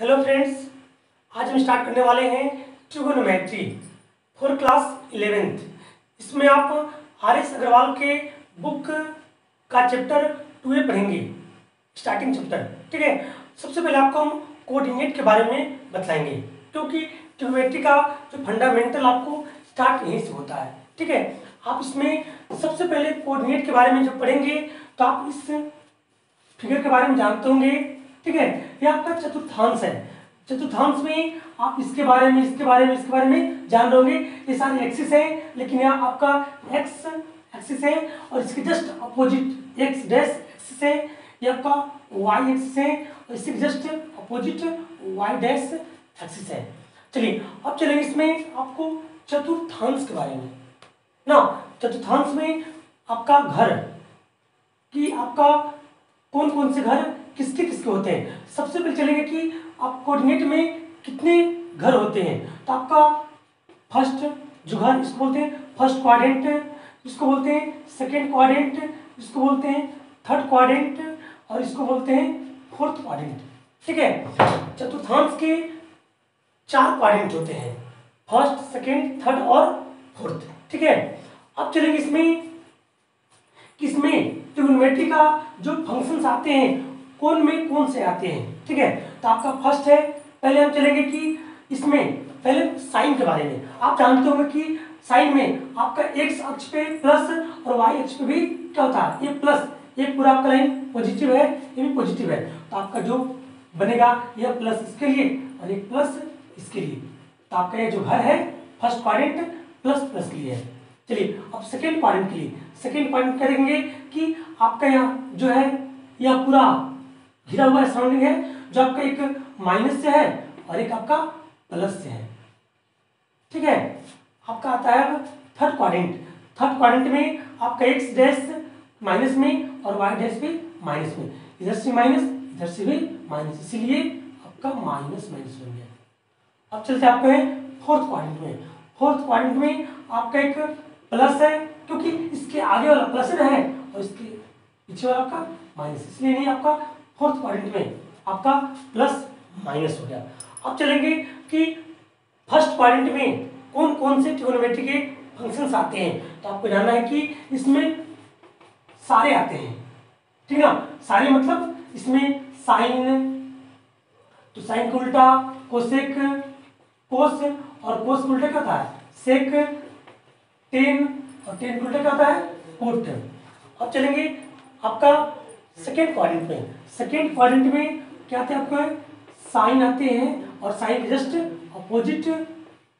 Hello friends, आज हम start करने वाले हैं ट्रिगोनोमेट्री फॉर क्लास 11th। इसमें आप आर.एस. अग्रवाल के बुक का चैप्टर 2 पढ़ेंगे, स्टार्टिंग चैप्टर। ठीक है, सबसे पहले आपको हम कोऑर्डिनेट के बारे में बताएंगे, क्योंकि ट्रिगोनोमेट्री का जो फंडामेंटल आपको स्टार्ट यहीं से होता है। ठीक है, आप इसमें सबसे पहले कोऑर्डिनेट के बारे में जब पढ़ेंगे तो आप इस फिगर के बारे में जानते होंगे। ठीक है, ये आपका चतुर्थांश है। चतुर्थांश में आप इसके बारे में जान रहे होंगे। ये सारे एक्सिस है, लेकिन यहाँ आपका एक्स एक्सिस है और इसके just opposite X dash axis है। ये आपका वाई एक्सिस है और इसके just opposite Y dash axis है। चलिए अब चलेंगे इसमें आपको चतुर्थांश के बारे में ना। चतुर्थांश में आपका घर कि आपका कौन कौन से घर किसके किसके होते हैं। सबसे पहले चलेंगे कि आप कोऑर्डिनेट में कितने घर होते हैं। तो आपका फर्स्ट जो घर, इसको बोलते हैं फर्स्ट क्वाड्रेंट, इसको बोलते हैं सेकंड क्वाड्रेंट, इसको बोलते हैं थर्ड क्वाड्रेंट और इसको बोलते हैं फोर्थ क्वाड्रेंट। ठीक है, चतुर्थांश के 4 क्वाड्रेंट होते हैं, फर्स्ट सेकंड थर्ड और फोर्थ। ठीक है, अब चलेंगे इसमें ट्रिगोनोमेट्री का जो फंक्शंस आते हैं कौन से आते हैं। ठीक है, तो आपका फर्स्ट है, पहले हम चलेंगे कि इसमें पहले साइन के बारे में। आप जानते होंगे कि साइन में आपका एक्स अक्ष पे प्लस और वाई अक्ष पे भी क्या होता है, ये प्लस, ये पूरा आपका लाइन पॉजिटिव है, ये भी पॉजिटिव है। तो आपका जो बनेगा यह प्लस इसके लिए और एक प्लस इसके लिए। तो आपका ये जो घर है फर्स्ट क्वाड्रेंट प्लस प्लस के लिए है। चलिए अब सेकेंड क्वाड्रेंट के लिए, सेकेंड क्वाड्रेंट करेंगे कि आपका यहाँ जो है यह पूरा घिरा हुआ सराउंडिंग है, जो आपका एक माइनस से है और एक आपका प्लस से है। ठीक है, आपका आता है अब थर्ड क्वाड्रेंट। थर्ड क्वाड्रेंट में आपका एक्स डैश माइनस में और वाई डैश भी माइनस में, इधर से माइनस इधर से भी माइनस, इसीलिए आपका माइनस माइनस बन गया। अब चलते आपको है फोर्थ क्वाड्रेंट में। फोर्थ क्वाड्रेंट में आपका एक प्लस है, क्योंकि इसके आगे वाला प्लस है और इसके पीछे वाला आपका माइनस, इसलिए नहीं आपका फोर्थ क्वाड्रेंट में आपका प्लस माइनस हो गया। अब चलेंगे कि फर्स्ट क्वाड्रेंट में कौन कौन से ट्रिगोनोमेट्री के फंक्शंस आते हैं। तो आपको जानना है कि इसमें सारे आते हैं। ठीक है ना, सारे मतलब इसमें साइन, तो साइन का उल्टा कोसेक, कोस और कोस का उल्टा क्या होता है सेक, टेन और टेन का उल्टा क्या होता है कोट। अब चलेंगे आपका सेकेंड क्वाड्रेंट में। सेकेंड क्वाड्रेंट में क्या आते हैं आपको, साइन आते हैं और साइन के जस्ट अपोजिट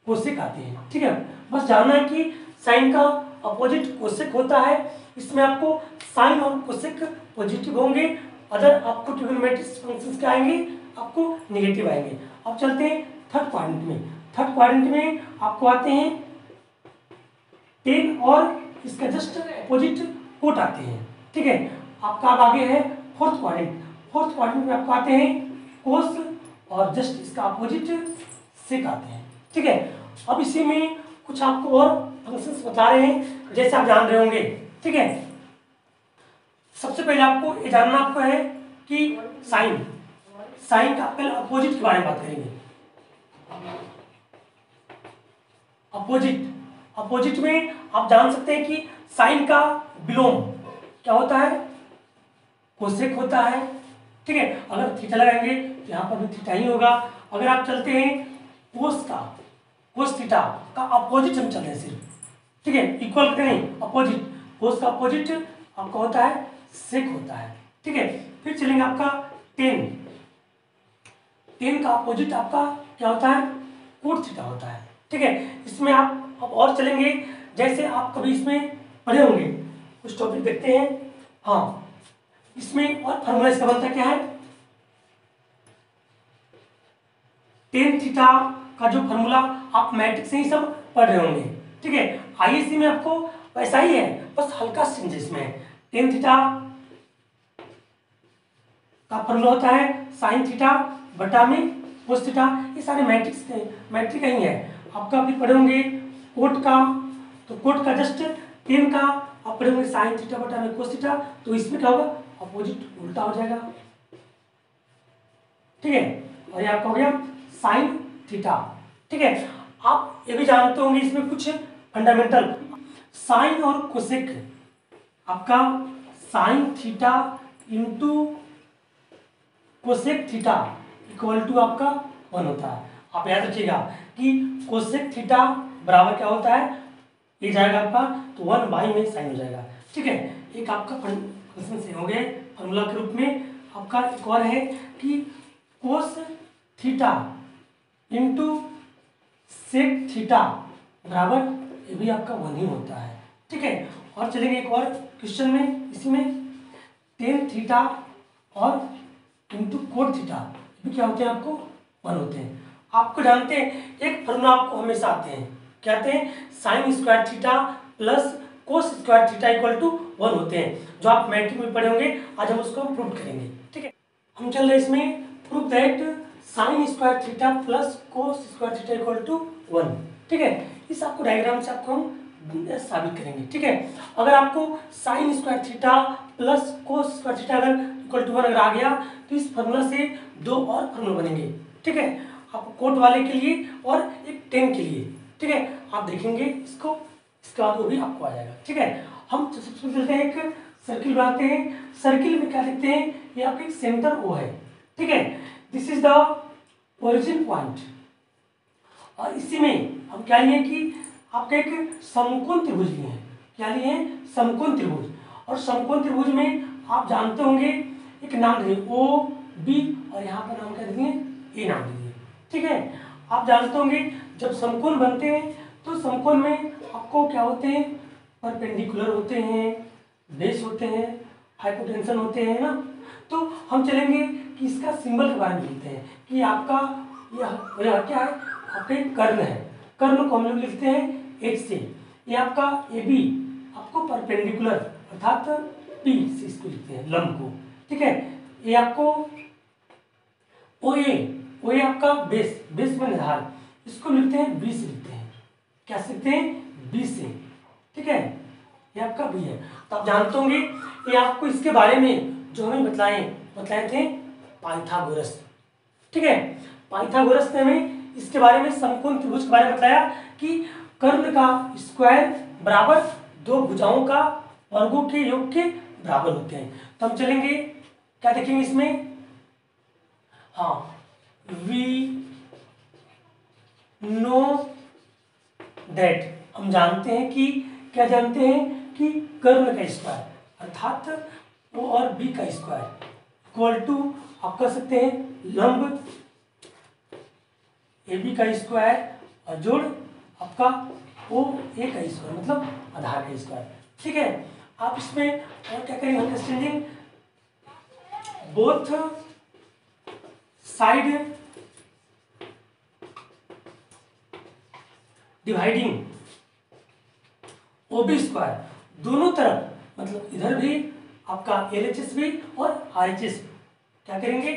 कोसेक आते हैं। ठीक है, बस जानना है कि साइन का अपोजिट कोसेक होता है। इसमें आपको साइन और कोसेक पॉजिटिव होंगे, अदर आपको ट्रिगोनोमेट्रिक फंक्शंस क्या आएंगे, आपको नेगेटिव आएंगे। अब चलते हैं थर्ड क्वाड्रेंट में। थर्ड क्वाड्रेंट में आपको आते हैं टेन और इसका जस्ट अपोजिट कोट आते हैं। ठीक है, आपका अब आगे है फोर्थ क्वाड्रेंट। फोर्थ क्वाड्रेंट में आपको आते हैं कोस और जस्ट इसका अपोजिट सेक आते हैं। ठीक है, अब इसी में कुछ आपको और फंक्शंस बता रहे हैं, जैसे आप जान रहे होंगे। ठीक है, सबसे पहले आपको ये जानना आपको है कि साइन का पहले अपोजिट के बारे में बात करेंगे। अपोजिट में आप जान सकते हैं कि साइन का विलोम क्या होता है, कोसेक होता है। ठीक है, अगर थीटा लगाएंगे तो यहाँ पर भी थीटा ही होगा। अगर आप चलते हैं कोस थीटा का अपोजिट हम चल रहे हैं सिर्फ। ठीक है, इक्वल नहीं, अपोजिट, कोस का अपोजिट आपका होता है सेक होता है। ठीक है, फिर चलेंगे आपका टेन का अपोजिट आपका क्या होता है कोट थीटा होता है। ठीक है, इसमें आप अब और चलेंगे, जैसे आप कभी इसमें पढ़े होंगे, कुछ टॉपिक देखते हैं। हाँ, इसमें और फॉर्मूला इसका बनता क्या है, टेन थीटा का जो फॉर्मूला आप मैट्रिक्स से ही सब पढ़ रहे होंगे। ठीक है, आईएससी में आपको वैसा ही है, बस हल्का चेंज इसमें है। टेन थीटा का फॉर्मूला होता है साइन थीटा बटा में कोस थीटा, ये सारे मैट्रिक ही है। आपका भी पढ़े होंगे कोट का, तो कोट का जस्ट टेन का आप पढ़े होंगे साइन थीटा बटा में कोस थीटा, तो इसमें क्या होगा अपोजिट उल्टा हो जाएगा। ठीक है, और ये आपका हो गया साइन थीटा। ठीक है, आप ये भी जानते होंगे इसमें कुछ फंडामेंटल, साइन और कोसेक, आपका sine theta into cosec theta equal to आपका 1 होता है। आप याद रखिएगा कि कोसेक थीटा बराबर क्या होता है, ये जाएगा आपका तो 1 बाई में साइन हो जाएगा। ठीक है, एक आपका फंक्शन से हो गए फॉर्मूला के रूप में। आपका एक और है कि cos theta into sec theta बराबर, ये भी आपका 1 ही होता है। ठीक है, और चलेंगे एक और क्वेश्चन में, इसी में टेन थीटा और इंटू कोट थीटा भी क्या होते हैं, आपको 1 होते हैं। आपको जानते हैं एक फॉर्मूला आपको हमेशा आते हैं, क्या आते हैं, sine square theta plus cos square theta equal to 1 होते हैं, जो आप मैट्रिक में पढ़े होंगे। आज हम उसको प्रूव करेंगे। ठीक है, हम चल रहे इसमें prove that sine square theta plus cos square theta equal to 1। ठीक है, इस आपको डायग्राम से आपको हम साबित करेंगे। ठीक है, अगर आपको sign square theta plus cos square theta अगर इक्वल टू 1 अगर आ गया तो इस फॉर्मूला से 2 और फॉर्मूला बनेंगे। ठीक है, आपको कोट वाले के लिए और एक टेन के लिए। ठीक है, आप देखेंगे इसको, इसके बाद वो भी आपको आ जाएगा। ठीक है, हम सबसे चलते हैं, एक सर्किल बनाते हैं। सर्किल में क्या लिखते हैं, ये आपका एक सेंटर ओ है। ठीक है, this is the origin point, और इसी में हम क्या लिए कि आपका एक समकोण त्रिभुज लिए हैं। क्या लिए हैं, समकोण त्रिभुज। और समकोण त्रिभुज में आप जानते होंगे एक नाम दिए ओ बी, और यहाँ पर नाम क्या दिए, ए नाम दिए। ठीक है, आप जानते होंगे जब समकोण बनते हैं तो समकोण में आपको क्या होते हैं, परपेंडिकुलर होते हैं, बेस होते हैं, हाइपोटेंशन होते हैं ना। तो हम चलेंगे कि इसका सिंबल के बारे में लिखते हैं कि आपका यह क्या है, आपका एक कर्ण है। कर्ण को हम लोग लिखते हैं एच से। ये आपका ए बी आपको परपेंडिकुलर अर्थात पी से इसको लिखते हैं, लंब को। ठीक है, ये आपको ओ ए आपका बेस, बेस में आधार, इसको लिखते हैं बी से लिखते हैं। क्या लिखते हैं, बी से। ठीक है, ये आपका बी है। तो आप जानते होंगे ये आपको इसके बारे में जो हमें बताए थे पाइथागोरस। ठीक है, पाइथागोरस ने हमें इसके बारे में समकोण त्रिभुज के बारे में बताया कि कर्ण का स्क्वायर बराबर 2 भुजाओं का वर्गों के योग के बराबर होते हैं। तो हम चलेंगे, क्या देखेंगे इसमें, हाँ, वी नो दैट, हम जानते हैं कि, क्या जानते हैं कि कर्ण का स्क्वायर अर्थात ओ और बी का स्क्वायर इक्वल टू आप कह सकते हैं लंब ए बी का स्क्वायर और जोड़ आपका ओ ए का स्क्वायर, मतलब आधार का स्क्वायर। ठीक है, आप इसमें और क्या करेंगे, understanding both side dividing O B square, दोनों तरफ, मतलब इधर भी आपका LHS भी और RHS क्या करेंगे,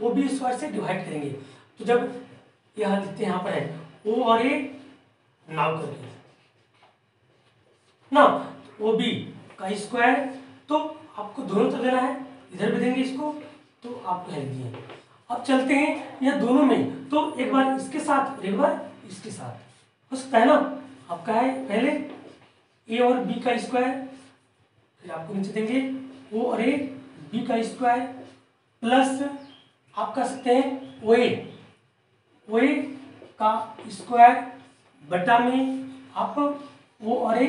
ओ बी स्क्वायर से डिवाइड करेंगे। तो जब यह लिखते हैं, यहाँ पर है ओ और ए नाव करके ना, ओ बी का स्क्वायर, तो आपको दोनों तरफ देना है, इधर भी देंगे इसको, तो आपको लिख दिए। अब चलते हैं यह दोनों में, तो एक बार इसके साथ एक बार इसके साथ हो सकता है ना। आपका है पहले ए और बी का स्क्वायर, फिर आपको नीचे देंगे ओ और ए बी का स्क्वायर प्लस आप कह सकते हैं ओ ए का स्क्वायर बटा में आप ओ और ए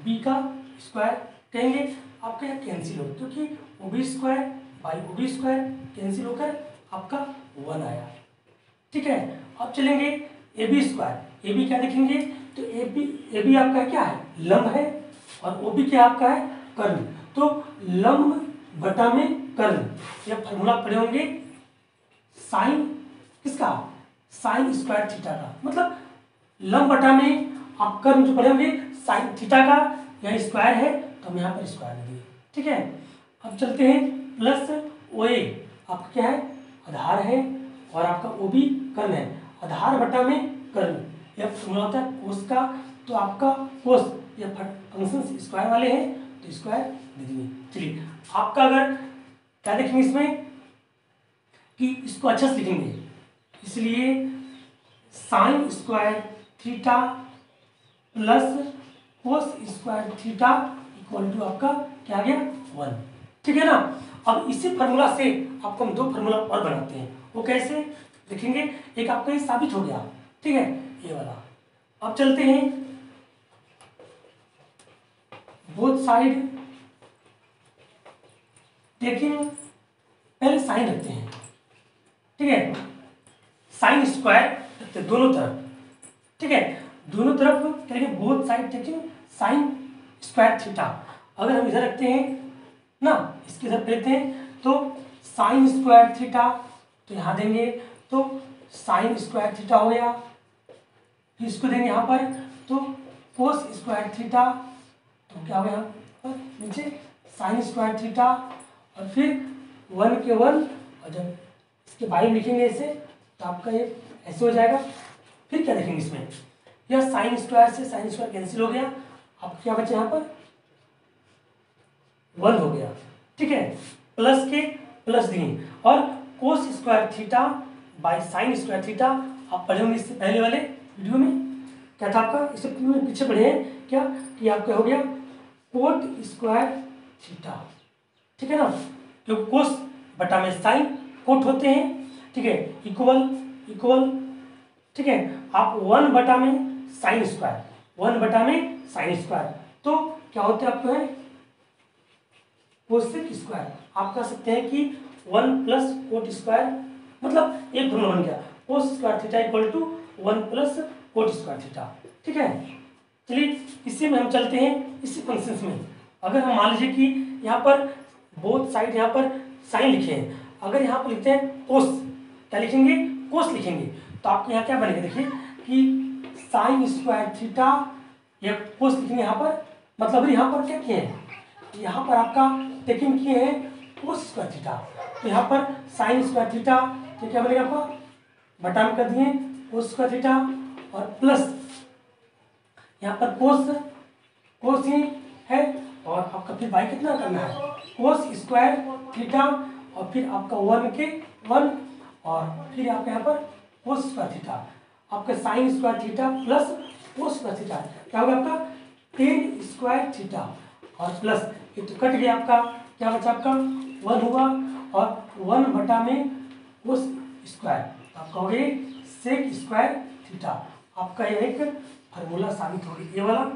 बी का स्क्वायर कहेंगे। आपका यह कैंसिल हो, क्योंकि O B square by O B square cancel होकर आपका 1 आया। ठीक है, अब चलेंगे A B square, A B क्या देखेंगे, तो ए बी आपका क्या है, लंब है, और ओ बी क्या आपका है, कर्ण। तो लंब बटा में कर्ण, यह फॉर्मूला पढ़े होंगे साइन किसका, साइन स्क्वायर थीटा का, मतलब लंब बटा में आप कर्ण जो पढ़े होंगे साइन थीटा का, यह स्क्वायर है तो हम यहाँ पर स्क्वायर दिए। ठीक है, अब चलते हैं प्लस ओ ए आपका क्या है, आधार है, और आपका ओ बी कर्ण है, आधार बटा में कर्ण, यह फॉर्मूला होता है कोस का। तो आपका कोस, यह फंक्शन स्क्वायर वाले हैं तो स्क्वायर दे दिए। चलिए, आपका अगर क्या देखेंगे इसमें कि इसको अच्छा से लिखेंगे, इसलिए sine square theta plus cos square theta equal to आपका क्या आ गया 1। ठीक है ना। अब इसी फार्मूला से आपको हम दो फार्मूला और बनाते हैं। वो कैसे देखेंगे, एक आपका ये साबित हो गया, ठीक है, ये वाला। अब चलते हैं बोथ साइड टेकिंग, पहले साइन रखते हैं, ठीक है, साइन स्क्वायर रखते हैं दोनों तरफ, ठीक है, दोनों तरफ करेंगे both side taking sign square theta. अगर हम इधर रखते हैं ना, इसके इधर लेते हैं तो साइन स्क्वायर थीटा, तो यहाँ देंगे तो साइन स्क्वायर थीटा हो गया, फिर इसको देंगे यहाँ पर तो कोस स्क्वायर थीटा, तो क्या हो गया यहाँ पर नीचे साइन स्क्वायर थीटा, और फिर 1 के 1, और जब इसके बाई में लिखेंगे ऐसे तो आपका ये ऐसे हो जाएगा। फिर क्या लिखेंगे इसमें, यह साइन स्क्वायर से साइन स्क्वायर कैंसिल हो गया, अब क्या बचे यहाँ पर 1 हो गया, ठीक है, प्लस के प्लस दिए, और कोस square theta by sine square theta आप पढ़े होंगे इससे पहले वाले वीडियो में। क्या था आपका, इससे पीछे पढ़े हैं क्या कि आपका हो गया कोट स्क्वायर थीटा, ठीक है ना, क्योंकि कोस बटा में साइन कोट होते हैं, ठीक है, इक्वल इक्वल, ठीक है, आप 1 बटा में साइन स्क्वायर, 1 बटा में साइन स्क्वायर, तो क्या होते हैं आपको है कोसेक स्क्वायर। आप कह सकते हैं कि 1 प्लस कोट स्क्वायर, मतलब एक फॉर्मूला बन गया cos square theta equal to 1 plus cot square theta, ठीक है। चलिए इसी में हम चलते हैं इसी फंक्शंस में। अगर हम मान लीजिए कि यहाँ पर बोथ साइड यहाँ पर साइन लिखे हैं, अगर यहाँ पर लिखते हैं कोस, क्या लिखेंगे कोस लिखेंगे, तो आपको यहाँ क्या बनेगा, देखिए कि साइन स्क्वायर थीटा या कोस लिखेंगे यहाँ पर, मतलब यहाँ पर क्या किए हैं, यहाँ पर आपका टेकिंग किए हैं कोस स्क्वायर थीटा, तो यहाँ पर साइन स्क्वायर थीटा, तो क्या बनेगा आपका बटा में कर दिए कोस स्क्वायर थीटा, और प्लस यहाँ पर कोस ही है, और आपका फिर बाई कितना करना है कोस स्क्वायर थीटा, और फिर आपका 1 के 1, और फिर आपके यहाँ पर कोस स्क्वायर थीटा, आपका sign square theta plus cos square theta, क्या होगा आपका टेन स्क्वायर थीटा, और प्लस ये तो कट गया आपका, क्या बचा आपका 1 हुआ, और 1 बटा में कोस स्क्वायर, आपका हो गया सेक स्क्वायर थीटा। आपका ये एक फार्मूला साबित हो गया, ये वाला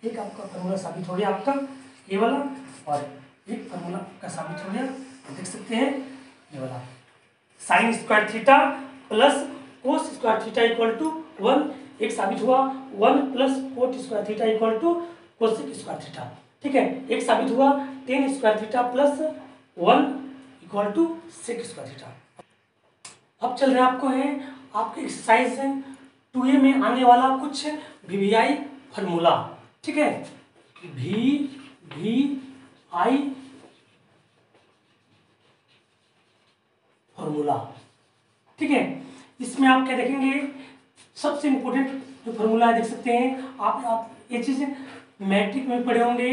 एक आपका फार्मूला साबित हो गया आपका ये वाला, और एक फार्मूला का साबित हो गया, देख सकते हैं ये वाला sine square theta plus cos square theta equal to 1, एक साबित हुआ 1 plus cot square theta equal to cosec square theta, ठीक है, एक साबित हुआ tan square theta plus 1 equal to sec square theta. अब चल रहा आपको है आपके एक्सरसाइज 2A में आने वाला कुछ VBI फार्मूला, ठीक है, VBI फार्मूला, ठीक है। इसमें आप क्या देखेंगे, सबसे इंपॉर्टेंट जो फार्मूला देख सकते हैं आप ये चीज मैट्रिक में पढ़े होंगे,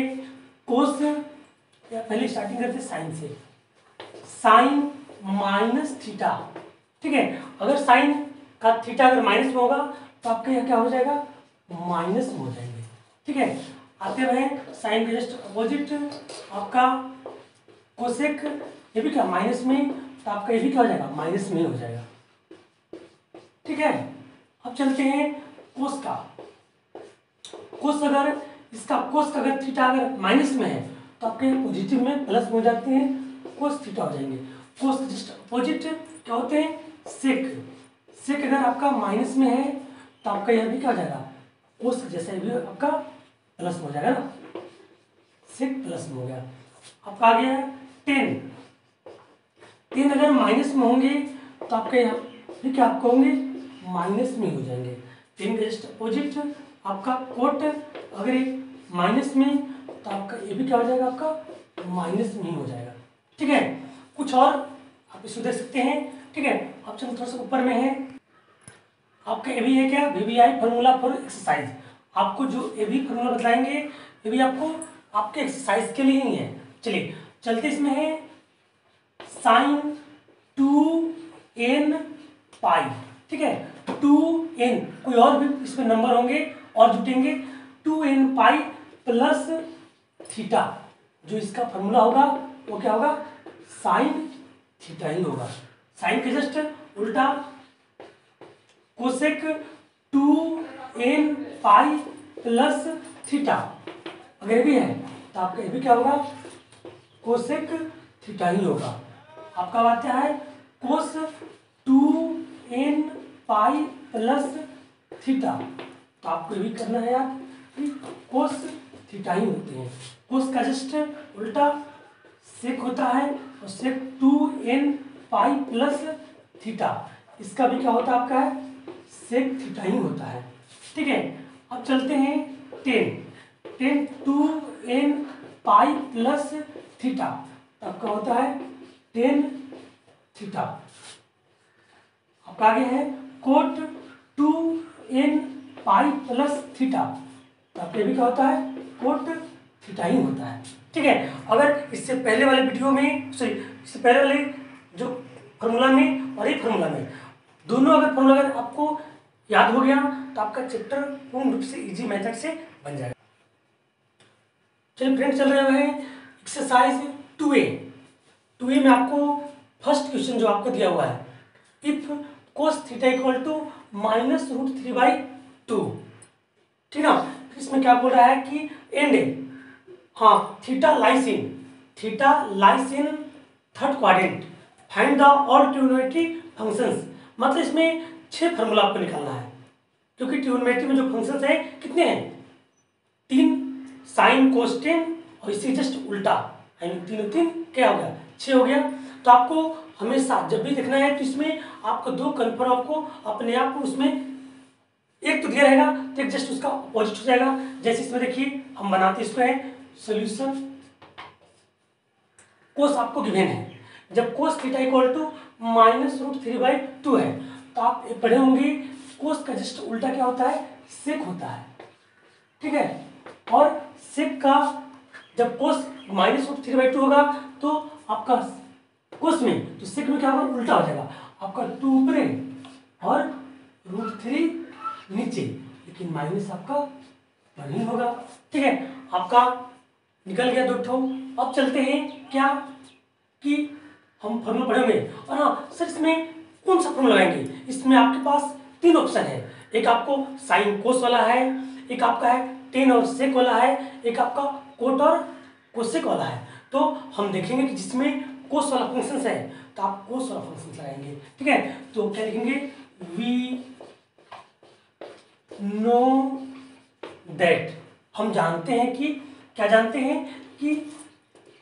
कोस, या पहले स्टार्टिंग करते साइन से, साइन माइनस थीटा, ठीक है, अगर साइन का थीटा अगर माइनस में होगा तो आपके यहाँ क्या हो जाएगा माइनस में हो जाएंगे, ठीक है। आते रहे साइन के जस्ट अपोजिट आपका कोसेक, ये भी क्या माइनस में, तो आपका ये भी क्या हो जाएगा माइनस में हो जाएगा, ठीक है। अब चलते हैं कोस का, कोस अगर इसका कोस का अगर थीटा अगर माइनस में है तो आपके पॉजिटिव में प्लस में हो जाते हैं, कोस थीटा हो जाएंगे। कोस जस्ट अपोजिट क्या होते हैं सेक, सेक अगर आपका माइनस में है तो आपका यह भी क्या हो जाएगा कोस जैसे भी आपका प्लस में हो जाएगा ना, सेक प्लस में हो गया। आपका आ गया 10 अगर माइनस में होंगे तो आपके यहाँ फिर क्या आपको होंगे माइनस में हो जाएंगे। 10 के जस्ट अपोजिट आपका कोट अगर एक माइनस में तो आपका ये भी क्या हो जाएगा आपका माइनस में ही हो जाएगा, ठीक है। कुछ और आप इसको देख सकते हैं, ठीक है। अब चलो थोड़ा सा ऊपर में है आपका ये भी है क्या VBI फार्मूला फॉर एक्सरसाइज, आपको जो ये भी फार्मूला बताएंगे ये भी आपको आपके एक्सरसाइज के लिए ही है। चलिए चलते इसमें है साइन 2n पाई, ठीक है। 2n कोई और भी इसमें नंबर होंगे और जुटेंगे, 2n पाई प्लस थीटा, जो इसका फॉर्मूला होगा वो क्या होगा, साइन थीटा ही होगा। साइन के जस्ट उल्टा cosec 2n pi plus theta, अगर ये भी है तो आपका ये भी क्या होगा, कोसेक थीटा ही होगा। आपका बात क्या है, कोस 2n पाई प्लस थीटा, तो आपको ये भी करना है यार कि कोस थीटा ही होते हैं। कोस का जस्ट उल्टा सेक होता है और सेक 2n पाई प्लस थीटा, इसका भी क्या होता है आपका है, सेक थीटा ही होता है। ठीक है, अब चलते हैं 10 2n पाई प्लस थीटा, आपका होता है 10 थीटा। आपका आगे है coat 2n pi plus theta, तो आपके भी क्या होता है, कोट थीटा ही होता है। ठीक है, अगर इससे पहले वाले वीडियो में, सॉरी इससे पहले वाले जो फॉर्मूला में और ये फॉर्मूला में दोनों अगर फॉर्मूला अगर आपको याद हो गया तो आपका चैप्टर पूर्ण रूप से इजी मेथड से बन जाएगा। चलिए फ्रेंड्स, चल रहे हैं एक्सरसाइज 2a में आपको फर्स्ट क्वेश्चन जो आपको दिया हुआ है, if cos theta equal to -√3/2, ठीक ना। इसमें क्या बोल रहा है कि एंड हाँ theta lies in third quadrant, find the all trigonometry functions. मतलब इसमें 6 फार्मूला आपको निकालना है, क्योंकि ट्रिग्नोमेट्री में जो फंक्शंस है कितने हैं, 3 साइन कोस्टेन और इसी जस्ट उल्टा, यानी 3 क्या हो गया, 6 हो गया। तो आपको हमेशा जब भी देखना है तो इसमें आपको 2 कन्फर्म आपको अपने आप को उसमें एक तो दिया रहेगा तो एक जस्ट उसका अपोजिट हो जाएगा। जैसे इसमें देखिए हम बनाते इसको है सोल्यूशन, कोस आपको गिवन है, जब कोस थीटा इक्वल टू -√3/2 है तो आप पढ़े होंगे कोस का जस्ट उल्टा क्या होता है, सेक होता है। ठीक है, और सेक का जब कोस -√3/2 होगा तो आपका कोस में, तो सेक में क्या होगा, उल्टा हो जाएगा, आपका 2 ऊपरे और √3 नीचे, लेकिन माइनस आपका नहीं होगा। ठीक है, आपका निकल गया 2 ठो। अब चलते हैं क्या कि हम फॉर्मूला पढ़ेंगे, और हाँ सर इसमें कौन सा फॉर्मूला लगाएंगे, इसमें आपके पास 3 ऑप्शन है, एक आपको साइन कोस वाला है, एक आपका है टेन और सेक वाला है, एक आपका कोट और कोसेक वाला है। तो हम देखेंगे कि जिसमें कोस वाला फंक्शन है तो आप कोस वाला फंक्शन लगाएंगे। ठीक है, तो क्या लिखेंगे, वी नो दैट, हम जानते हैं कि क्या जानते हैं कि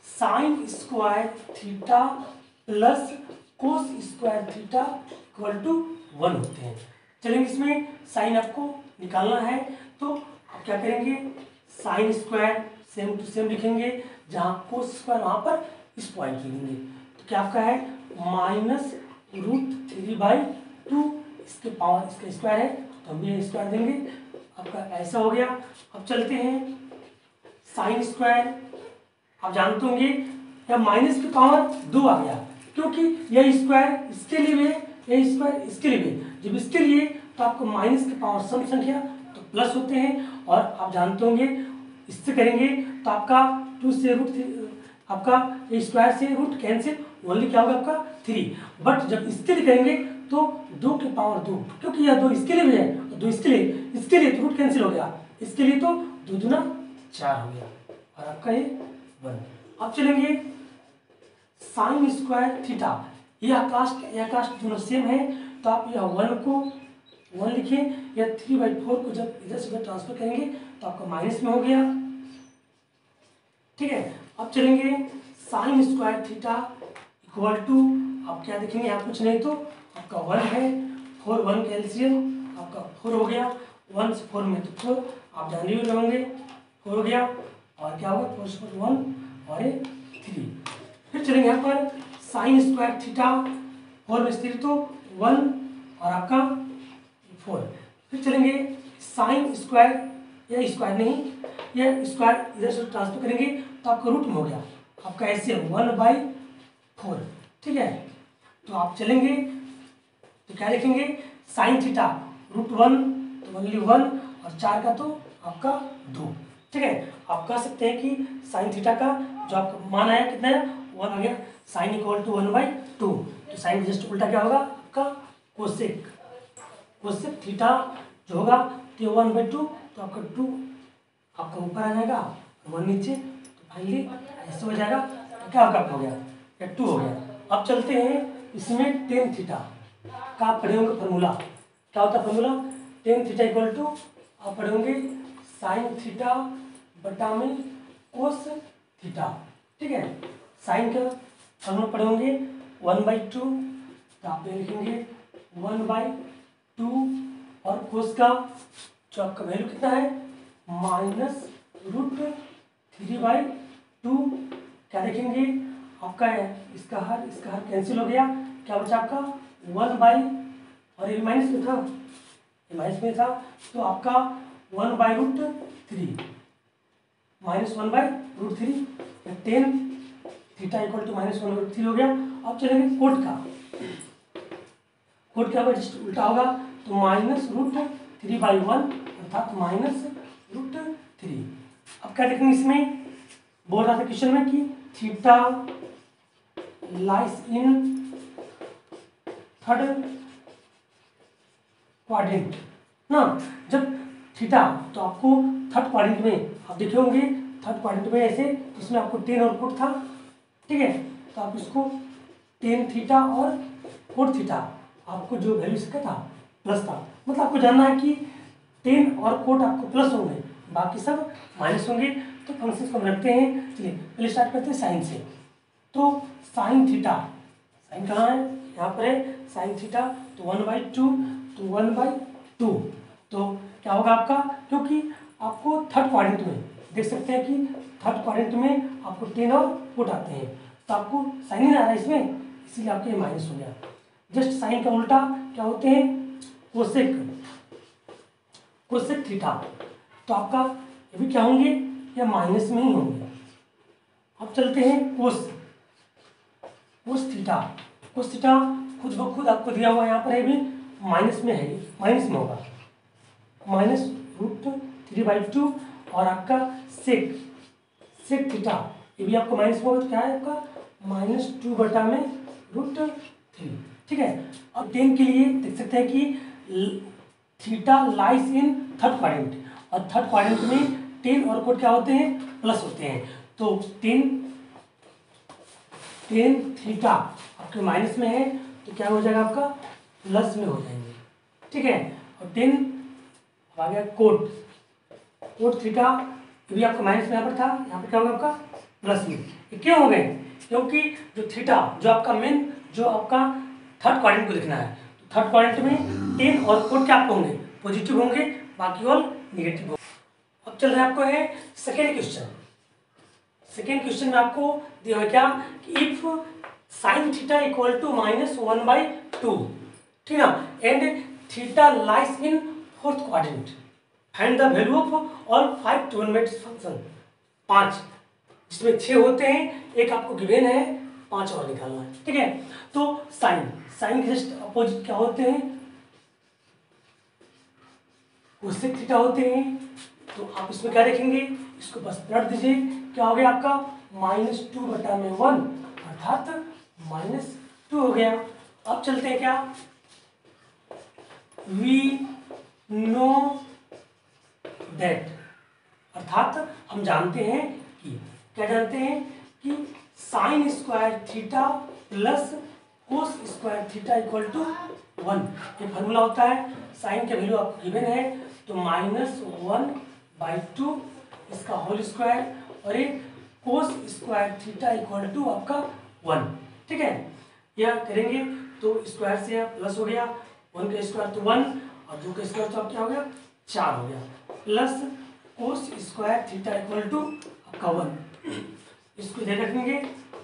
sine square theta plus cos square theta equal to 1 होते हैं। चलेंगे इसमें साइन आपको निकालना है तो आप क्या करेंगे, sine square same to same लिखेंगे, जहां कोस स्क्वायर वहां पर इस पॉइंट लिखेंगे, तो क्या आपका है -√3/2, इसके पावर इसका स्क्वायर है तो हम ये स्क्वायर देंगे, आपका ऐसा हो गया। अब चलते हैं साइन स्क्वायर, आप जानते होंगे या माइनस की पावर 2 आ गया, क्योंकि यह स्क्वायर इसके लिए भी है, यह स्क्वायर इसके लिए भी है। जब इसके लिए तो आपको माइनस की पावर सम संख्या तो प्लस होते हैं, और आप जानते होंगे इससे करेंगे तो आपका 2 से आपका स्क्वायर से रूट कैंसिल, ओनली क्या होगा आपका 3। बट जब इसके लिए करेंगे तो 2 की पावर 2, क्योंकि यह 2 इसके लिए भी है और 2 इसके लिए तो रूट कैंसिल हो गया, इसके लिए तो 2 दूना 4 हो गया, और आपका ये 1। अब चलेंगे साइन स्क्वायर थीटा, यह कास्ट दोनों सेम है, तो आप यह 1 को 1 लिखें, यह 3/4 को जब इधर से उधर ट्रांसफर करेंगे तो आपका माइनस में हो गया। ठीक है, अब चलेंगे sine square theta equal to, आप क्या देखेंगे, यहाँ कुछ नहीं तो आपका 1 है, 4 1 कैल्शियम आपका 4 हो गया, 1 से 4 में तो 4 आप जानने भी होंगे 4 हो गया, और क्या होगा 4 से 1 और 3। फिर चलेंगे यहाँ पर साइन स्क्वायर थीटा 4 में 3 तो 1 और आपका 4। फिर चलेंगे साइन स्क्वायर, यह स्क्वायर नहीं, यह स्क्वायर इधर से ट्रांसफर करेंगे तो आपका रूट में हो गया, आपका ऐसे 1/4। ठीक है, तो आप चलेंगे तो क्या लिखेंगे साइन थीटा √1 तो ओनली 1 और 4 का तो आपका 2। ठीक है, आप कह सकते हैं कि साइन थीटा का जो आपका मान आया कितना है 1 आ गया, साइन इक्वल टू 1/2। तो साइन जस्ट उल्टा क्या होगा आपका कोसेक, कोसेक थीटा जो होगा तो 1/2 तो आपका 2 आपका ऊपर आ जाएगा, 1 नीचे, तो फाइनली ऐसे हो जाएगा। तो क्या आपका हो गया या 2 हो गया। अब चलते हैं इसमें टेन थीटा का आप पढ़े होंगे फॉर्मूला, क्या होता है formula, tan theta equal to आप पढ़े होंगे साइन थीटा बटा में कोस थीटा। ठीक है, साइन का फॉर्मूला पढ़े होंगे 1/2 तो आप ये लिखेंगे 1/2 और कोस का जो आपका वैल्यू कितना है -√3/2। क्या देखेंगे आपका इसका हर कैंसिल हो गया, क्या बचा आपका 1 और ये माइनस में था, ये माइनस में था तो आपका 1/√3 -1/√3 टेन थीटा इक्वल टू -1/√3 हो गया। अब चलेंगे कोट का, कोट क्या होगा जस्ट उल्टा होगा तो -√3/1 अर्थात -√3। अब क्या देखेंगे इसमें बोल रहा था क्वेश्चन में कि थीटा लाइज इन थर्ड क्वाड्रेंट ना, जब थीटा तो आपको थर्ड क्वाड्रेंट में आप देखे होंगे, थर्ड क्वाड्रेंट में ऐसे इसमें आपको टेन और कोट था। ठीक है, तो आप इसको टेन थीटा और कोट थीटा आपको जो वैल्यू इसका था प्लस था, मतलब आपको जानना है कि टेन और कोट आपको प्लस होंगे बाकी सब माइनस होंगे। तो फंक्शन को हम रखते हैं, चलिए पहले स्टार्ट करते हैं साइन से। तो साइन थीटा, साइन कहाँ है यहाँ पर है साइन थीटा तो 1/2 तो 1/2 तो क्या होगा आपका, क्योंकि आपको थर्ड क्वाड्रेंट में देख सकते हैं कि थर्ड क्वाड्रेंट में आपको टेन और कोट आते हैं तो आपको साइन नहीं आ रहा है इसमें, इसीलिए आपके ये माइनस हो गया। जस्ट साइन का उल्टा क्या होते हैं कोसेक, कोसेक थीटा तो आपका ये भी क्या होंगे या माइनस में ही होंगे। अब चलते हैं कोस, कोस थीटा, कोस थीटा खुद ब खुद आपको दिया हुआ यहाँ पर है भी माइनस में है, माइनस में होगा -√3/2 और आपका सेक, सेक थीटा ये भी आपको माइनस में होगा तो क्या है आपका -2/√3। ठीक है, अब टेन के लिए देख सकते हैं कि थीटा लाइज इन थर्ड क्वाड्रेंट और थर्ड क्वाड्रेंट में टेन और कोट क्या होते हैं प्लस होते हैं, तो टेन थीटा आपके माइनस में है तो क्या हो जाएगा आपका प्लस में हो जाएंगे। ठीक है, और टेन आ गया कोट, कोट थीटा ये भी आपको माइनस में यहाँ पर था, यहाँ पर क्या होगा आपका प्लस में। ये क्यों हो गए, क्योंकि जो थीटा जो आपका मेन जो आपका थर्ड क्वाड्रेंट को लिखना है, तो थर्ड क्वाड्रेंट में टेन और कोट क्या आपको होंगे पॉजिटिव होंगे, बाकी ऑल निगेटिव होंगे। अब चल रहा है आपको है सेकेंड क्वेश्चन। सेकेंड क्वेश्चन में आपको दिया है क्या कि if sine theta equal to -1/2, ठीक है, and theta lies in fourth quadrant find the value of all 5 trigonometric function. 5 जिसमें 6 होते हैं, एक आपको गिवन है 5 और निकालना है। ठीक है, तो साइन, साइन के जस्ट अपोजिट क्या होते हैं कोसेक थीटा होते हैं, तो आप इसमें क्या देखेंगे इसको बस पलट दीजिए, क्या हो गया आपका -2/1 अर्थात -2 हो गया। अब चलते हैं क्या, वी नो दैट अर्थात हम जानते हैं कि, क्या जानते हैं कि sine square theta plus cos square theta equal to 1। ये फार्मूला होता है, साइन के वैल्यू आपको गिवन है तो -1/2 इसका होल स्क्वायर और एक cos square theta equal to आपका 1। ठीक है, यह करेंगे तो स्क्वायर से प्लस हो गया, 1 का स्क्वायर तो 1 और 2 का स्क्वायर तो आप क्या हो गया 4 हो गया, plus cos square theta equal to आपका 1। इसको इधर रखेंगे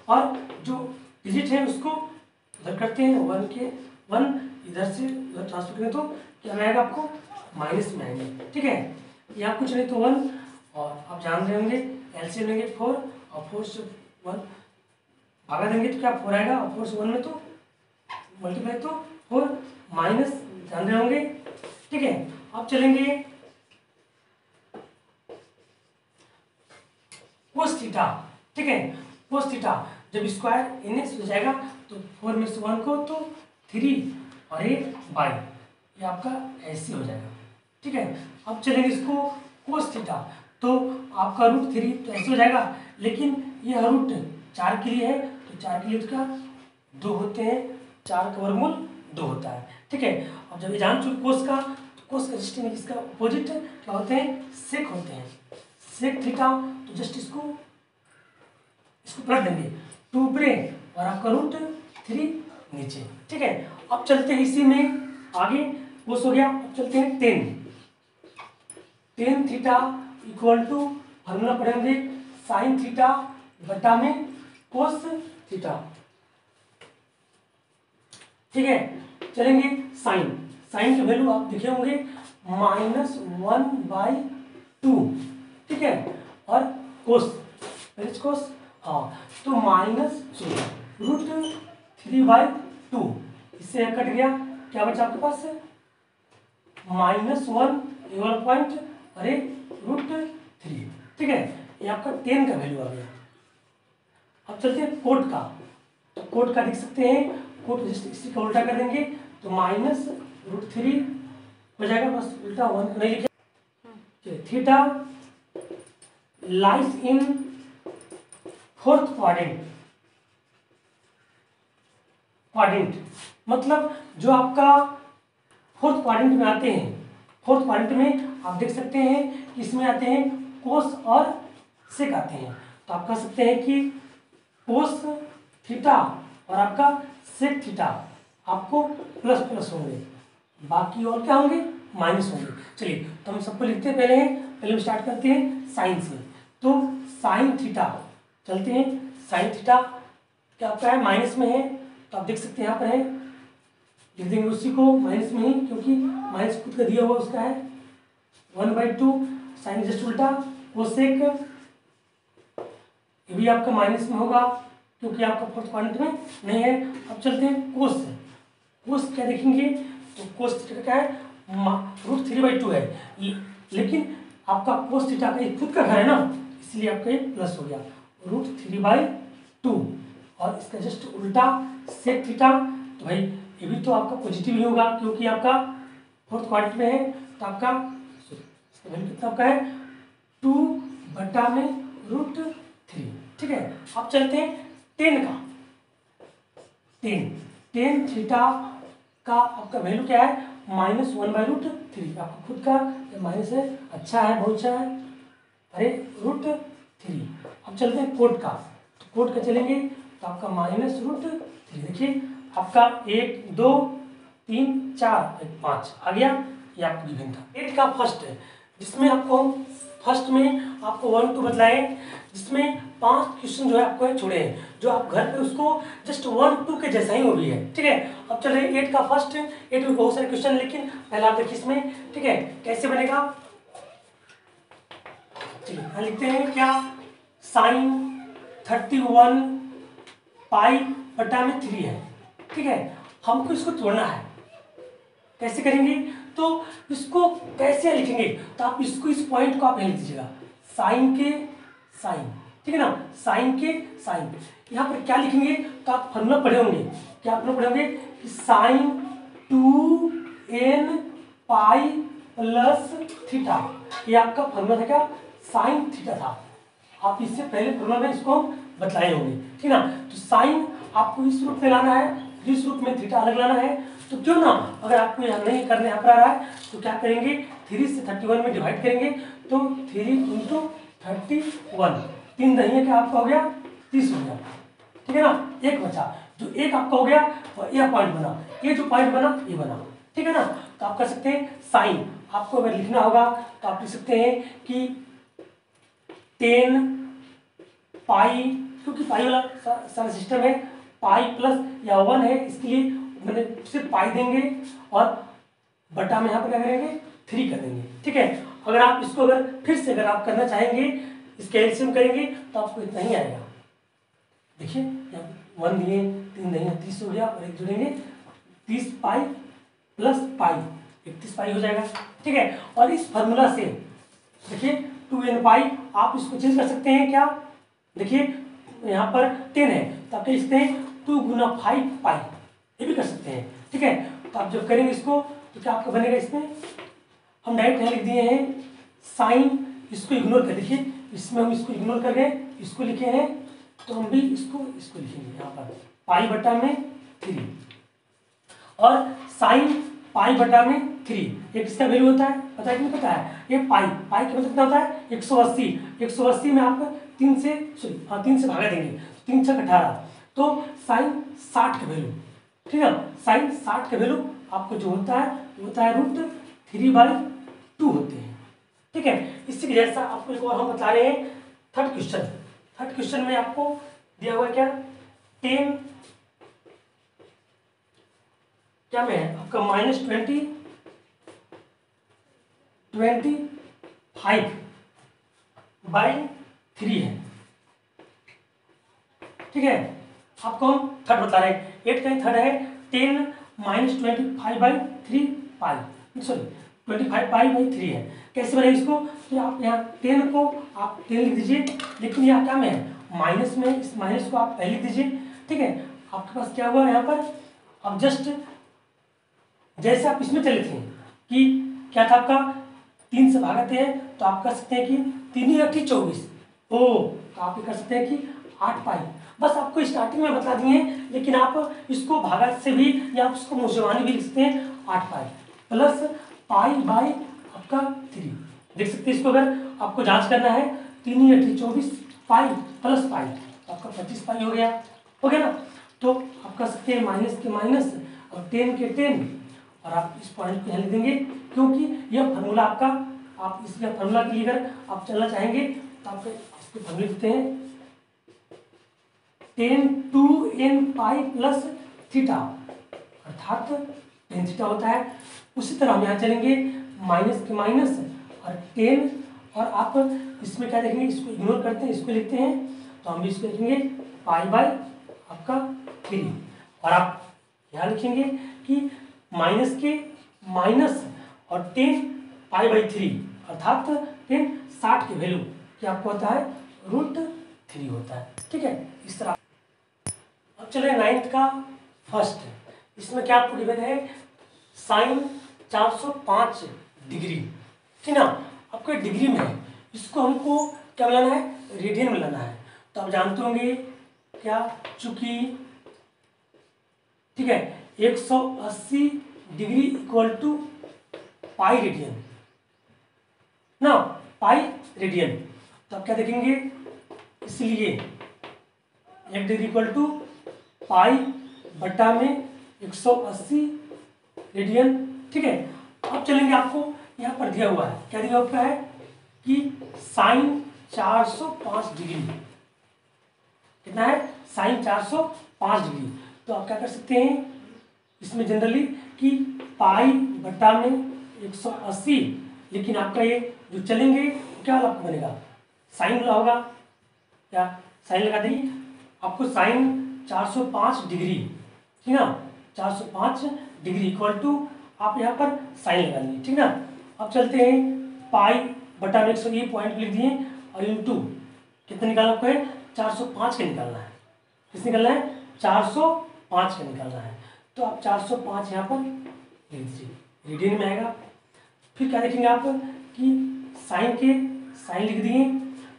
और जो डिजिट है उसको उधर करते हैं, 1 के 1 इधर से उधर ट्रांसफर करें तो क्या आएगा आपको माइनस में आएंगे। ठीक है, यहाँ कुछ नहीं तो 1 और आप जान रहे होंगे एलसीएम लेंगे 4 और 4 से 1 भागा देंगे तो क्या 4 आएगा और 4 से 1 में तो मल्टीप्लाई तो 4 माइनस ध्यान रहे होंगे। ठीक है, अब चलेंगे कोस थीटा। ठीक है, कोस थीटा जब स्क्वायर इनएक्स हो जाएगा तो 4 में से 1 को तो 3 और 1 बाई, ये आपका ऐसे हो जाएगा। ठीक है, अब चलेंगे इसको कोस थीटा, तो आपका √3 तो ऐसे हो जाएगा, लेकिन ये रूट 4 के लिए है तो 4 के लिए तो क्या 2 होते हैं, 4 का वर्गमूल 2 होता है। ठीक है, अब जब ये जान चुके कोस का, तो कोस का जस्ट इसका अपोजिट क्या होते हैं, सेक होते हैं, सेक थीटा। तो जस्ट इसको पलट देंगे 2 ऊपरे और आपका √3 नीचे। ठीक है, अब चलते हैं इसी में आगे, कोस हो गया, अब चलते हैं tan theta equal to formula पढ़ेंगे साइन थीटा बटा में कोस थीटा। ठीक है, चलेंगे साइन की वैल्यू आप देखे होंगे -1/2। ठीक है, और कोस कोस, हाँ, तो √3/2, इससे कट गया, क्या बचा आपके पास -1 पॉइंट, अरे √3। ठीक है, ये आपका 10 का वैल्यू आ गया। अब चलते हैं कोट का, तो कोट का देख सकते हैं, कोट इसी का उल्टा कर देंगे तो -√3 हो जाएगा, बस उल्टा 1 नहीं लिखे। Theta lies in fourth quadrant, मतलब जो आपका फोर्थ क्वाड्रेंट में आते हैं, फोर्थ क्वाड्रेंट में आप देख सकते हैं कि इसमें आते हैं कोस और सेक आते हैं, तो आप कह सकते हैं कि कोस थीटा और आपका सेक थीटा आपको प्लस होंगे, बाकी और क्या होंगे, माइनस होंगे। चलिए, तो हम सबको लिखते हैं, पहले हम स्टार्ट करते हैं साइन से। तो साइन थीटा, चलते हैं, साइन थीटा क्या आपका है, माइनस में है, तो आप देख सकते हैं यहाँ पर है, लिख देंगे उसी को माइनस में ही, क्योंकि माइनस खुद का दिया हुआ उसका है 1/2, साइन जस्ट उल्टा, कोसेक ये भी आपका माइनस में होगा क्योंकि आपका फोर्थ क्वाड्रेंट में नहीं है। अब चलते हैं कोस से, कोस क्या देखेंगे, तो कोस थीटा क्या है, √3/2 है, लेकिन आपका कोस थीटा का खुद का घर है ना, इसलिए आपका ये प्लस हो गया √3/2, और इसका जस्ट उल्टा सेक थीटा, तो भाई ये भी तो आपका पॉजिटिव ही होगा क्योंकि आपका फोर्थ क्वाड्रेंट में है, तो आपका कितना आपका है 2/√3। ठीक है, अब चलते हैं 10 का, 10 थीटा का आपका वैल्यू क्या है, -1/√3, आपका खुद का माइनस है, अच्छा है, बहुत अच्छा है, अरे √3। अब चलते हैं कोट का, तो कोट का चलेंगे तो आपका -√3, देखिए आपका 1 2 3 4 5 आ गया, ये आपका गिवन था। 8 का फर्स्ट है, जिसमें आपको फर्स्ट में आपको 1 2 बतलाए, जिसमें 5 क्वेश्चन जो है आपको छोड़े हैं, जो आप घर पे उसको जस्ट 1 2 के जैसा ही वो भी है। ठीक है, अब चल रहे 8 का फर्स्ट, 8 में बहुत सारे क्वेश्चन, लेकिन पहले आप देखिए इसमें, ठीक है, कैसे बनेगा, चलिए यहाँ लिखते हैं क्या, साइन 31 पाई बटा में 3 है। ठीक है, हमको इसको तोड़ना है, कैसे करेंगे, तो इसको कैसे लिखेंगे, तो आप इसको, इस पॉइंट को आप लिख दीजिएगा, साइन के साइन, ठीक है ना, साइन के साइन, यहाँ पर क्या लिखेंगे, तो आप फॉर्मूला पढ़े होंगे, क्या फॉर्मूला पढ़े होंगे कि sign 2n pi plus theta, ये आपका फॉर्मूला था, क्या साइन थीटा था, आप इससे पहले फॉर्मूला में इसको बतलाए होंगे। ठीक है ना, तो साइन आपको इस रूप में लाना है, इस रूप में थीटा अलग लाना है, तो क्यों ना, अगर आपको यहाँ नहीं करने यहाँ पर आ रहा है तो क्या करेंगे, 3 से 31 में डिवाइड करेंगे, तो 3 × 31, 3 दही क्या आपका हो गया 30 हो गया। ठीक है ना, एक बचा, जो एक आपका हो गया और यह पॉइंट बना, ये जो पॉइंट बना ये बना। ठीक है ना, तो आप कर सकते हैं साइन, आपको अगर लिखना होगा तो आप लिख सकते हैं कि 10 पाई, क्योंकि पाई वाला सारा सिस्टम है, पाई प्लस या 1 है, इसके लिए मैंने सिर्फ पाई देंगे और बटा में यहाँ पर क्या करेंगे 3 कर देंगे। ठीक है, अगर आप इसको अगर फिर से अगर आप करना चाहेंगे, इसके एलसीएम करेंगे तो आपको इतना ही आएगा, देखिए 1 दिए 3 दिए 30 हो गया, और एक जोड़ेंगे 30 पाई प्लस पाई, 31 पाई हो जाएगा, ठीक है। और इस फार्मूला से देखिए 2n पाई, आप इसको चेंज कर सकते हैं क्या, देखिए यहाँ पर 10 है तो आप कह सकते हैं 2 गुना 5 पाई, ये भी कर सकते हैं, ठीक है। तो आप जब करेंगे इसको तो क्या आपका बनेगा, इसमें हम डायरेक्ट यहाँ लिख दिए हैं साइन, इसको इग्नोर कर, देखिए इसमें हम इसको इग्नोर कर गए, इसको लिखे हैं तो हम भी इसको लिखेंगे यहाँ पर पाई बटा में 3, और साइन पाई बटा में 3, ये किसका वैल्यू होता है पता है कि नहीं पता है, ये पाई का मतलब कितना होता है 180, 180 में आप 3 से भागा देंगे, 3 छक 18, तो साइन 60 का वैल्यू, ठीक है, साइन 60 का वैल्यू आपको जो होता है वो होता है √3/2 होते हैं, ठीक है। इसी के जैसा आपको एक और हम बता रहे हैं थर्ड क्वेश्चन में आपको दिया हुआ क्या 10 क्या में है आपका -20 25/3 है, ठीक है। आपको हम थर्ड बता रहे हैं, 8 का थर्ड है 10 -25/3 पाई, सॉरी 25 पाई/3 है। कैसे बनेगा इसको, तो आप यहाँ 10 को आप 10 लिख दीजिए, लेकिन यहाँ क्या में है माइनस में, इस माइनस को आप पहले लिख दीजिए, ठीक है। आपके पास क्या हुआ यहाँ पर, अब जस्ट जैसे आप इसमें चले थे कि क्या था आपका 3 से भागते हैं तो आप कर सकते हैं कि 3 × 8 = 24, तो आप ये कर सकते हैं कि 8 पाई, बस आपको स्टार्टिंग में बता दिए हैं, लेकिन आप इसको भागा से भी या आप इसको मुझवानी भी लिख सकते हैं 8 पाई प्लस पाई बाई आपका 3, देख सकते हैं इसको, अगर आपको जांच करना है 3 × 8 = 24 पाई प्लस पाई आपका 25 पाई हो गया ना। तो आप कर सकते हैं माइनस के माइनस और 10 के 10, और आप इस पॉइंट को यहाँ लिख देंगे, क्योंकि यह फार्मूला आपका, आप इसके फार्मूला के लिए अगर आप चलना चाहेंगे तो आप इसके फार्मूले लिखते हैं 10 2n पाई प्लस थीटा, अर्थात tan थीटा होता है। उसी तरह हम यहाँ चलेंगे माइनस के माइनस और 10, और आप इसमें क्या देखेंगे, इसको इग्नोर करते हैं, इसको लिखते हैं, तो हम भी इसको लिखेंगे पाई बाई आपका 3, और आप यहाँ लिखेंगे कि माइनस के माइनस और 10 पाई/3, अर्थात 10 60 की वैल्यू क्या आपको होता है √3 होता है, ठीक है। इस तरह अब चले 9th का फर्स्ट, इसमें क्या आपको गिवन है साइन 405 डिग्री, ठीक ना, आपको डिग्री में है, इसको हमको क्या मिलाना है, रेडियन में लाना है। तो आप जानते होंगे क्या, चूंकि ठीक है 180 डिग्री = पाई रेडियन ना, पाई रेडियन, तो आप क्या देखेंगे, इसलिए 1 डिग्री = पाई बटा में 180 रेडियन, ठीक है। अब चलेंगे, आपको यहाँ पर दिया हुआ है, क्या दिया हुआ है कि साइन 405 डिग्री, कितना है साइन 405 डिग्री, तो आप क्या कर सकते हैं इसमें जनरली कि पाई बटा में 180, लेकिन आपका ये जो चलेंगे क्या आपको बनेगा साइन वाला होगा, क्या साइन लगा देंगे, आपको साइन 405 डिग्री, ठीक ना, 405 डिग्री = आप यहाँ पर साइन लगा लीजिए, ठीक ना। अब चलते हैं पाई बटा में 100, ये पॉइंट लिख दिए, और इंटू कितना निकालना आपको है 405 का निकालना है, किस निकालना है 405 का निकालना है, तो आप 405 यहाँ पर लिख दीजिए, रेडियन में आएगा। फिर क्या देखेंगे आप कि साइन लिख दिए,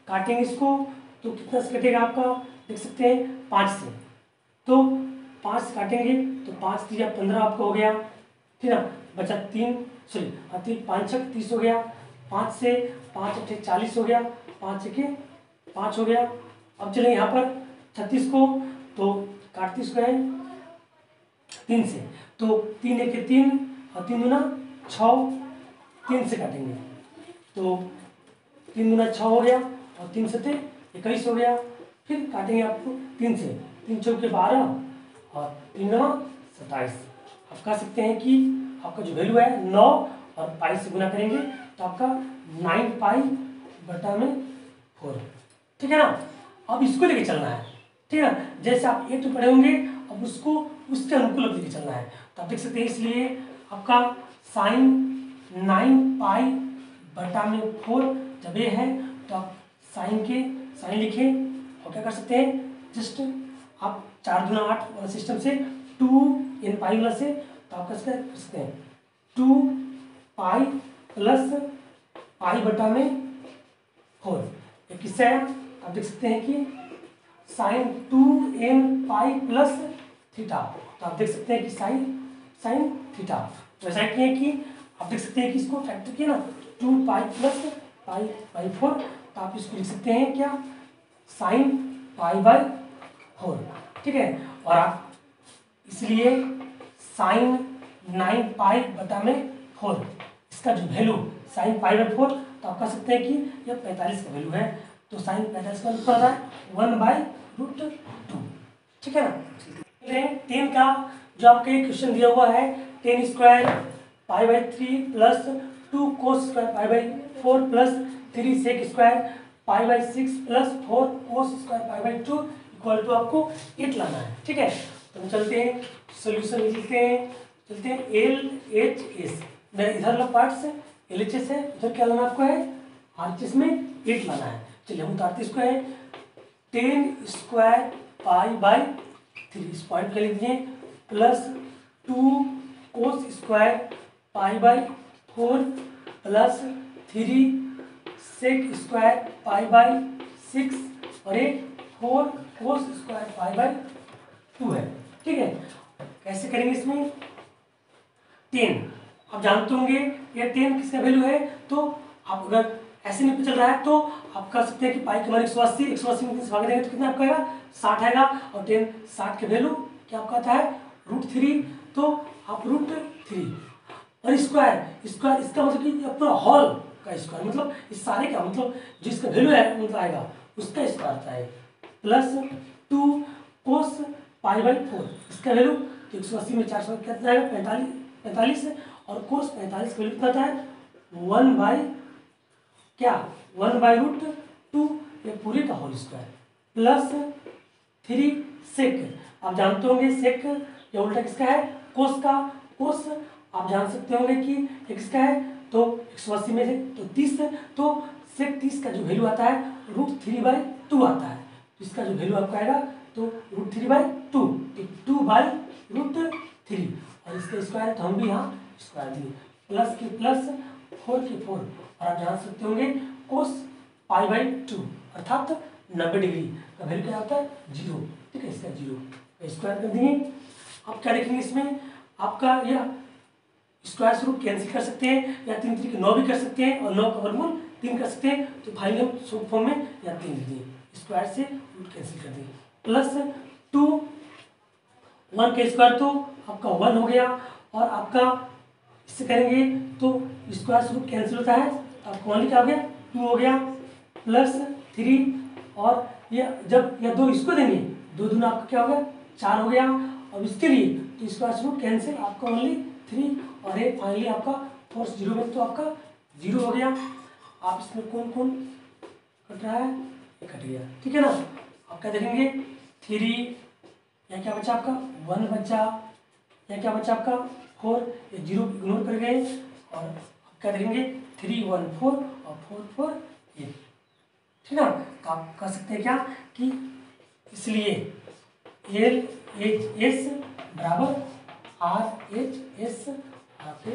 काटेंगे इसको तो कितना से कटेगा आपका, देख सकते हैं 5 से, तो 5 से काटेंगे तो 5 3 15 आपका हो गया, ठीक ना, बचा 3 सॉरी 5 6 30 हो गया, 5 से 5 8 40 हो गया, 5 6 5 हो गया। अब चलें यहाँ पर 36 को, तो काटते इसको है 3 से, तो 3 1 3 और 3 दूना 6, 3 से काटेंगे तो 3 दूना 6 हो गया, और 3 7 21 हो गया। फिर काटेंगे आपको 3 से, 3 चौके 12 और 3 9 27। आप कह सकते हैं कि आपका जो वैल्यू है 9 और पाई से गुना करेंगे तो आपका 9 पाई बटा में 4, ठीक है ना। अब इसको लेके चलना है, ठीक है ना, जैसे आप 8 पढ़े होंगे अब उसको उसके अनुकूल लेके चलना है, तो आप देख सकते हैं, इसलिए आपका साइन 9 पाई बटा में 4 जब ये है तो आप साइन लिखें और क्या कर सकते हैं, जस्ट आप 4 दूना 8 वाला सिस्टम से 2 इन पाई वाला से तो आप कैसे कर सकते हैं 2 पाई प्लस पाई बटा में 4। ये किससे आया, आप देख सकते हैं कि sign 2n pi plus theta, तो आप देख सकते हैं कि साइन थीटा वैसा किए कि आप देख सकते हैं कि इसको फैक्टर किया ना 2 पाई प्लस पाई बाई 4, तो आप इसको लिख सकते हैं क्या साइन पाई बाई 4, ठीक है। और आप इसलिए साइन 9 पाई बटा में 4 इसका जो वैल्यू साइन पाई बाई 4, तो आप कह सकते हैं कि यह 45 का वैल्यू है, तो साइन 45 का ऊपर आता है 1/√2, ठीक है ना। 10 का जो आपके क्वेश्चन दिया हुआ है 10 square pi by 3 plus 2 cos square pi by 4 plus 3 sec square pi by 6 plus 4 cos square pi by 2 equal to आपको 8 लाना है, ठीक है। तो हम चलते हैं सोल्यूशन लिखते हैं, चलते हैं LHS, मेरा इधर वाला पार्ट से LHS है, उधर क्या लाना आपको है RHS में 8 लाना है। चलिए हम उतारते इसको है 10 स्क्वायर पाई बाई 3 इस पॉइंट के लिख दिए plus 2 cos square pi by 4 plus 3 sec square pi by 6 और एक 4 कोस स्क्वायर पाई बाई 2 है, ठीक है। कैसे करेंगे इसमें 10 आप जानते होंगे ये 10 किसका वैल्यू है, तो आप अगर ऐसे नहीं चल रहा है तो आप कर सकते हैं कि पाई के मान 180 में 3 से भाग देंगे तो कितना आपका आएगा 60 आएगा, और 10 60 के वैल्यू क्या आपका आता है √3, तो आप √3 और स्क्वायर इसका मतलब कि पूरा होल का स्क्वायर, मतलब इस सारे का मतलब जिसका वैल्यू है मतलब आएगा उसका स्क्वायर आता है प्लस 2 कोस पाई बाई 4 इसका वैल्यू 180 में 4 कितना आएगा 45 और कोस 45 का वैल्यू कितना आता है 1/√2 ये पूरे का होल स्क्वायर प्लस 3 सेक, आप जानते होंगे सेक ये उल्टा किसका है कोस का, कोस आप जान सकते होंगे कि ये किसका है तो 180 में से तो 30 है, तो सेक 30 का जो वैल्यू आता है √3/2 आता है, तो इसका जो वैल्यू आपका आएगा तो √3/2 2/√3 और इसका स्क्वायर तो हम भी यहाँ स्क्वायर दिए प्लस की प्लस 4 की 4 और आप जान सकते होंगे कोस पाई बाई 2 अर्थात 90 डिग्री का वैल्यू क्या होता है 0, ठीक है, इसका 0 स्क्वायर कर दिए। आप क्या देखेंगे इसमें आपका यह स्क्वायर से रूट कैंसिल कर सकते हैं या 3 3 के 9 भी कर सकते हैं और 9 का वर्गमूल 3 कर सकते हैं, तो फाइनली हम शॉर्ट फॉर्म में या 3 लिख दिए स्क्वायर से रूट कैंसिल कर दिए प्लस 2 1 का स्क्वायर तो आपका 1 हो गया और आपका इससे करेंगे तो स्क्वायर से रूट कैंसिल होता है, आपको 1 क्या हो गया 2 हो गया प्लस 3 और ये जब यह 2 इसको देंगे 2 दूना आपका क्या हो गया 4 हो गया, और इसके लिए तो स्क्वायर से रूट कैंसिल आपका ओनली 3 और ये फाइनली आपका 4 0 में तो आपका 0 हो गया। आप इसमें कौन कौन कट रहा है ये कट गया, ठीक है ना। आप क्या देखेंगे 3 या क्या बचा आपका 1 बचा या क्या बचा आपका 4, ये 0 इग्नोर कर गए और आप क्या देखेंगे 3 1 4 और 4 4 8, ठीक है ना। तो आप कह सकते हैं क्या कि इसलिए LHS बराबर RHS आपके